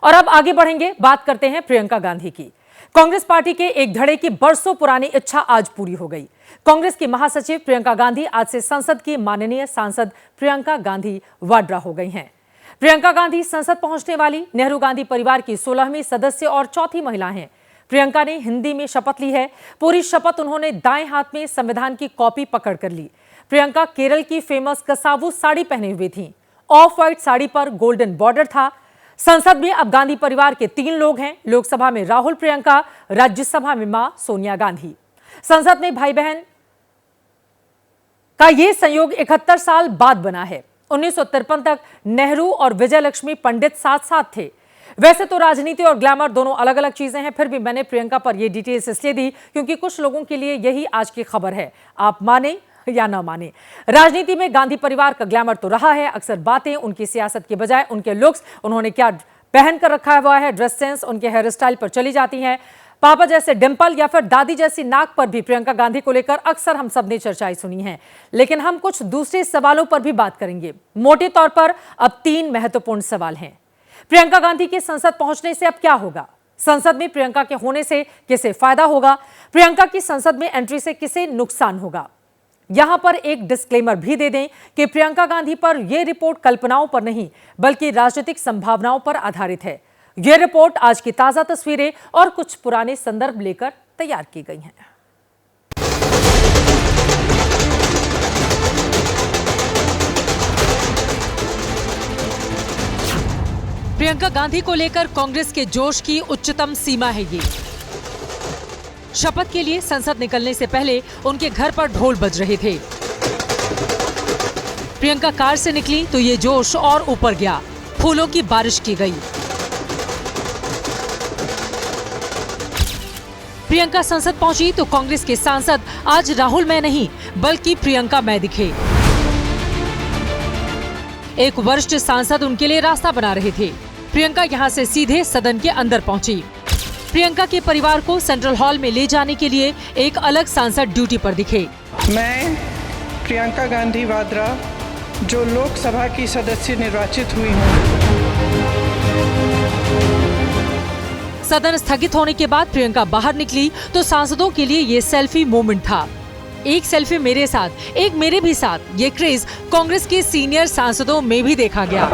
और अब आगे बढ़ेंगे, बात करते हैं प्रियंका गांधी की। कांग्रेस पार्टी के एक धड़े की बरसों पुरानी इच्छा आज पूरी हो गई। कांग्रेस की महासचिव प्रियंका गांधी आज से संसद की माननीय सांसद प्रियंका गांधी वाड्रा हो गई हैं। प्रियंका गांधी संसद पहुंचने वाली नेहरू गांधी परिवार की 16वीं सदस्य और चौथी महिला हैं। प्रियंका ने हिंदी में शपथ ली है। पूरी शपथ उन्होंने दाएं हाथ में संविधान की कॉपी पकड़ कर ली। प्रियंका केरल की फेमस कसावू साड़ी पहने हुई थी। ऑफ व्हाइट साड़ी पर गोल्डन बॉर्डर था। संसद में अब गांधी परिवार के 3 लोग हैं। लोकसभा में राहुल, प्रियंका, राज्यसभा में मां सोनिया गांधी। संसद में भाई बहन का यह संयोग 71 साल बाद बना है। 1953 तक नेहरू और विजयलक्ष्मी पंडित साथ साथ थे। वैसे तो राजनीति और ग्लैमर दोनों अलग अलग चीजें हैं, फिर भी मैंने प्रियंका पर यह डिटेल्स इसलिए दी क्योंकि कुछ लोगों के लिए यही आज की खबर है। आप माने या ना माने, राजनीति में गांधी परिवार का ग्लैमर तो रहा है। अक्सर बातें उनकी सियासत के बजाय उनके लुक्स, उन्होंने क्या पहन कर रखा हुआ है, ड्रेस सेंस, उनके हेयर स्टाइल पर चली जाती हैं। पापा जैसे डिंपल या फिर दादी जैसी नाक पर भी प्रियंका गांधी को लेकर अक्सर हम सब ने चर्चाएं सुनी हैं। लेकिन हम कुछ दूसरे सवालों पर भी बात करेंगे। मोटे तौर पर अब 3 महत्वपूर्ण सवाल हैं। प्रियंका गांधी के संसद पहुंचने से अब क्या होगा? संसद में प्रियंका के होने से किसे फायदा होगा? प्रियंका की संसद में एंट्री से किसे नुकसान होगा? यहां पर एक डिस्क्लेमर भी दे दें कि प्रियंका गांधी पर यह रिपोर्ट कल्पनाओं पर नहीं बल्कि राजनीतिक संभावनाओं पर आधारित है। यह रिपोर्ट आज की ताजा तस्वीरें और कुछ पुराने संदर्भ लेकर तैयार की गई हैं। प्रियंका गांधी को लेकर कांग्रेस के जोश की उच्चतम सीमा है ये। शपथ के लिए संसद निकलने से पहले उनके घर पर ढोल बज रहे थे। प्रियंका कार से निकली तो ये जोश और ऊपर गया। फूलों की बारिश की गई। प्रियंका संसद पहुंची तो कांग्रेस के सांसद आज राहुल में नहीं बल्कि प्रियंका में दिखे। एक वरिष्ठ सांसद उनके लिए रास्ता बना रहे थे। प्रियंका यहां से सीधे सदन के अंदर पहुंची। प्रियंका के परिवार को सेंट्रल हॉल में ले जाने के लिए एक अलग सांसद ड्यूटी पर दिखे। मैं प्रियंका गांधी वाड्रा जो लोकसभा की सदस्य निर्वाचित हुई हूँ। सदन स्थगित होने के बाद प्रियंका बाहर निकली तो सांसदों के लिए ये सेल्फी मोमेंट था। एक सेल्फी मेरे साथ, एक मेरे भी साथ। ये क्रेज कांग्रेस के सीनियर सांसदों में भी देखा गया।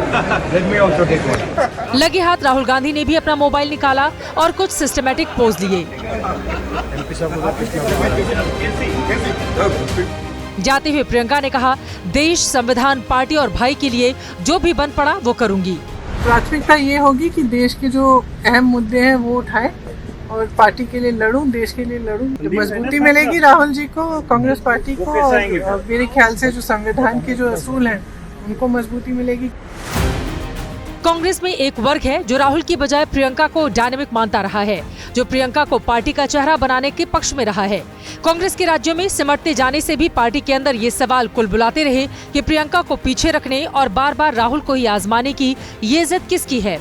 लगे हाथ राहुल गांधी ने भी अपना मोबाइल निकाला और कुछ सिस्टमैटिक पोज लिए। जाते हुए प्रियंका ने कहा, देश, संविधान, पार्टी और भाई के लिए जो भी बन पड़ा वो करूंगी। प्राथमिकता ये होगी कि देश के जो अहम मुद्दे हैं वो उठाए और पार्टी के लिए लड़ूं, देश के लिए लड़ूं। मजबूती मिलेगी राहुल जी को, कांग्रेस पार्टी को, और मेरे ख्याल से जो संविधान के जो असूल हैं उनको मजबूती मिलेगी। कांग्रेस में एक वर्ग है जो राहुल की बजाय प्रियंका को डायनेमिक मानता रहा है, जो प्रियंका को पार्टी का चेहरा बनाने के पक्ष में रहा है। कांग्रेस के राज्यों में सिमटते जाने से भी पार्टी के अंदर ये सवाल कुलबुलाते रहे कि प्रियंका को पीछे रखने और बार बार राहुल को ही आजमाने की ये जिद किसकी है?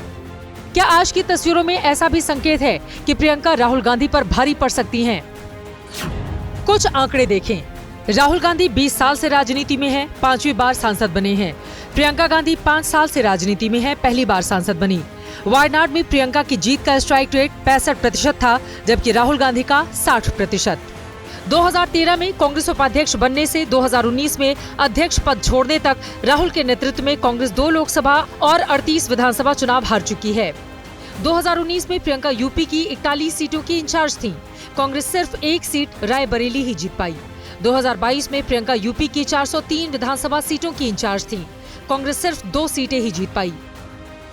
क्या आज की तस्वीरों में ऐसा भी संकेत है कि प्रियंका राहुल गांधी पर भारी पड़ सकती हैं? कुछ आंकड़े देखें। राहुल गांधी 20 साल से राजनीति में हैं, 5वीं बार सांसद बने हैं। प्रियंका गांधी 5 साल से राजनीति में है, पहली बार सांसद बनी। वायनाड में प्रियंका की जीत का स्ट्राइक रेट 65% था, जबकि राहुल गांधी का 60%। 2013 में कांग्रेस उपाध्यक्ष बनने से 2019 में अध्यक्ष पद छोड़ने तक राहुल के नेतृत्व में कांग्रेस 2 लोकसभा और 38 विधानसभा चुनाव हार चुकी है। 2019 में प्रियंका यूपी की 41 सीटों की इंचार्ज थीं। कांग्रेस सिर्फ 1 सीट रायबरेली ही जीत पाई। 2022 में प्रियंका यूपी की 403 विधानसभा सीटों की इंचार्ज थीं। कांग्रेस सिर्फ 2 सीटें ही जीत पाई।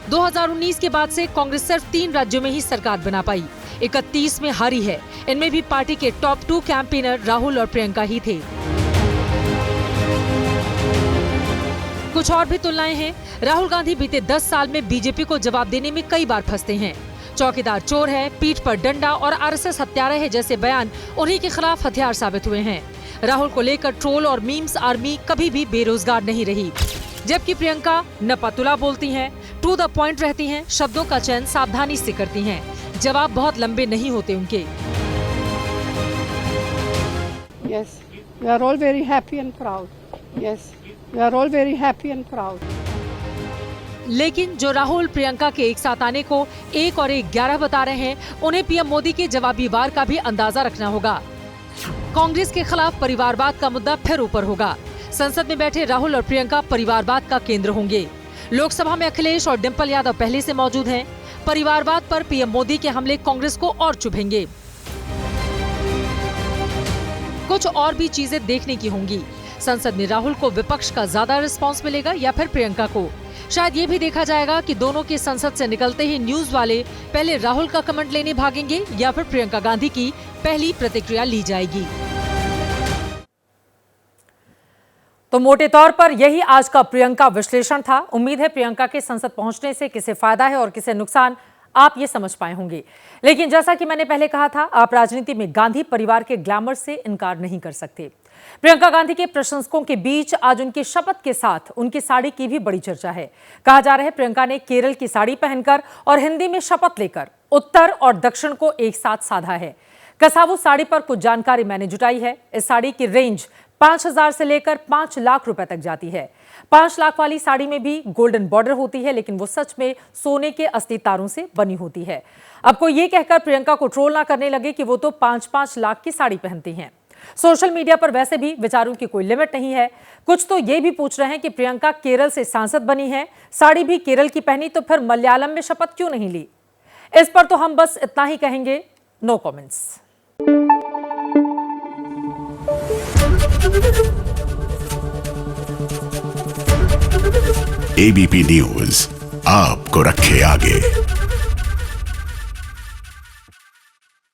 2019 के बाद से कांग्रेस सिर्फ 3 राज्यों में ही सरकार बना पाई। 31 में हारी है। इनमें भी पार्टी के टॉप 2 कैंपेनर राहुल और प्रियंका ही थे। कुछ और भी तुलनाएं हैं। राहुल गांधी बीते 10 साल में बीजेपी को जवाब देने में कई बार फंसते हैं। चौकीदार चोर है, पीठ पर डंडा और आरएसएस हत्यारा है जैसे बयान उन्हीं के खिलाफ हथियार साबित हुए हैं। राहुल को लेकर ट्रोल और मीम्स आर्मी कभी भी बेरोजगार नहीं रही, जबकि प्रियंका नपातुला बोलती हैं, टू द पॉइंट रहती हैं, शब्दों का चयन सावधानी से करती हैं, जवाब बहुत लंबे नहीं होते उनके। Yes, we are all very happy and proud. Yes, we are all very happy and proud. लेकिन जो राहुल प्रियंका के एक साथ आने को 1 और 1 11 बता रहे हैं, उन्हें पीएम मोदी के जवाबी वार का भी अंदाजा रखना होगा। कांग्रेस के खिलाफ परिवारवाद का मुद्दा फिर ऊपर होगा। संसद में बैठे राहुल और प्रियंका परिवारवाद का केंद्र होंगे। लोकसभा में अखिलेश और डिंपल यादव पहले से मौजूद हैं। परिवारवाद पर पीएम मोदी के हमले कांग्रेस को और चुभेंगे। कुछ और भी चीजें देखने की होंगी। संसद में राहुल को विपक्ष का ज्यादा रिस्पांस मिलेगा या फिर प्रियंका को। शायद ये भी देखा जाएगा कि दोनों के संसद से निकलते ही न्यूज वाले पहले राहुल का कमेंट लेने भागेंगे या फिर प्रियंका गांधी की पहली प्रतिक्रिया ली जाएगी। तो मोटे तौर पर यही आज का प्रियंका विश्लेषण था। उम्मीद है प्रियंका के संसद पहुंचने से किसे फायदा है और किसे नुकसान, आप ये समझ पाए होंगे। लेकिन जैसा कि मैंने पहले कहा था, आप राजनीति में गांधी परिवार के ग्लैमर से इनकार नहीं कर सकते। प्रियंका गांधी के प्रशंसकों के बीच आज उनकी शपथ के साथ उनकी साड़ी की भी बड़ी चर्चा है। कहा जा रहा है प्रियंका ने केरल की साड़ी पहनकर और हिंदी में शपथ लेकर उत्तर और दक्षिण को एक साथ साधा है। कसावू साड़ी पर कुछ जानकारी मैंने जुटाई है। इस साड़ी की रेंज 5,000 से लेकर 5 लाख रुपए तक जाती है। 5 लाख वाली साड़ी में भी गोल्डन बॉर्डर होती है, लेकिन वो सच में सोने के असली तारों से बनी होती है। अब कोई ये कहकर प्रियंका को ट्रोल ना करने लगे कि वो तो 5-5 लाख की साड़ी पहनती हैं। सोशल मीडिया पर वैसे भी विचारों की कोई लिमिट नहीं है। कुछ तो ये भी पूछ रहे हैं कि प्रियंका केरल से सांसद बनी है, साड़ी भी केरल की पहनी, तो फिर मलयालम में शपथ क्यों नहीं ली? इस पर तो हम बस इतना ही कहेंगे, नो कमेंट्स। एबीपी न्यूज आपको रखे आगे।